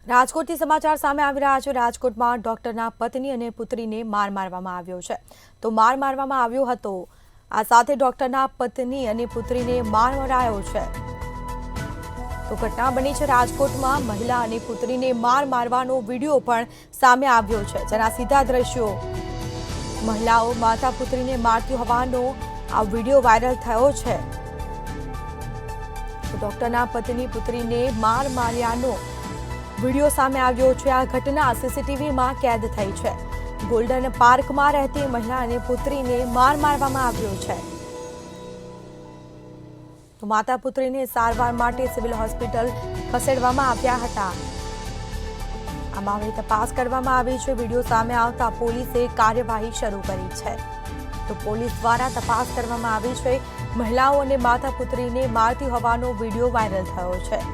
રાજકોટથી સમાચાર સામે આવી રહ્યા છે। રાજકોટમાં ડોક્ટરના પત્ની અને પુત્રીને માર મારવામાં આવ્યો છે। તો માર મારવામાં આવ્યો હતો। આ સાથે ડોક્ટરના પત્ની અને પુત્રીને માર મરાયો છે। તો ઘટના બની છે રાજકોટમાં। મહિલા અને પુત્રીને માર મારવાનો વિડીયો પણ સામે આવ્યો છે, જેના સીધા દ્રશ્યો મહિલાઓ માતા પુત્રીને મારતી હોવાનો આ વિડીયો વાયરલ થયો છે। તો ડોક્ટરના પત્ની પુત્રીને માર માર્યાનો વિડીયો સામે આવ્યો છે। આ ઘટના સીસીટીવીમાં કેદ થઈ છે। ગોલ્ડન પાર્કમાં રહેતી મહિલા અને પુત્રીને માર મારવામાં આવ્યો છે। તો માતા પુત્રીને સારવાર માટે સિવિલ હોસ્પિટલ ખસેડવામાં આવ્યા હતા। આ મામલે તપાસ કરવામાં આવી છે। વિડીયો સામે આવતા પોલીસે કાર્યવાહી શરૂ કરી છે। તો પોલીસ દ્વારા તપાસ કરવામાં આવી છે। મહિલાઓ અને માતા પુત્રીને મારતી હોવાનો વિડીયો વાયરલ થયો છે।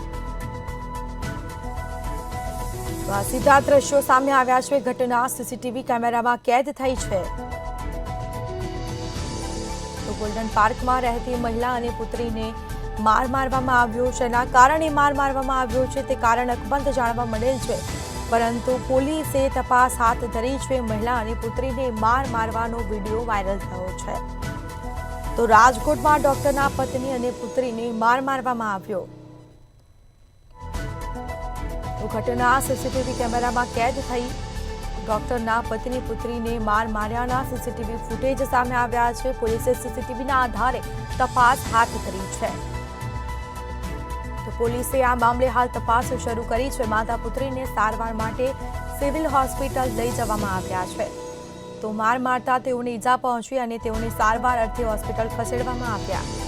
સીધા દ્રશ્યો સામે આવ્યા છે। ઘટના સીસીટીવી કેમેરામાં કેદ થઈ છે। તો ગોલ્ડન પાર્કમાં રહેતી મહિલા અને પુત્રીને માર મારવામાં આવ્યો છે। એના કારણે માર મારવામાં આવ્યો છે તે કારણ અકબંધ જાણવા મળેલ છે, પરંતુ પોલીસે તપાસ હાથ ધરી છે। મહિલા અને પુત્રીને માર મારવાનો વિડીયો વાયરલ થયો છે। તો રાજકોટમાં ડોક્ટરના પત્ની અને પુત્રીને માર મારવામાં આવ્યો। તો ઘટના સીસીટીવી કેમેરામાં કેદ થઈ। ડોક્ટરના પત્ની પુત્રીને માર માર્યાના સીસીટીવી ફૂટેજ સામે આવ્યા છે। પોલીસે સીસીટીવીના આધારે તપાસ હાથ ધરી છે। તો પોલીસે આ મામલે હાલ તપાસ શરૂ કરી છે। માતા પુત્રીને સારવાર માટે સિવિલ હોસ્પિટલ લઈ જવામાં આવ્યા છે। તો માર મારતા તેઓને ઈજા પહોંચી અને તેઓને સારવાર અર્થે હોસ્પિટલ ખસેડવામાં આવ્યા।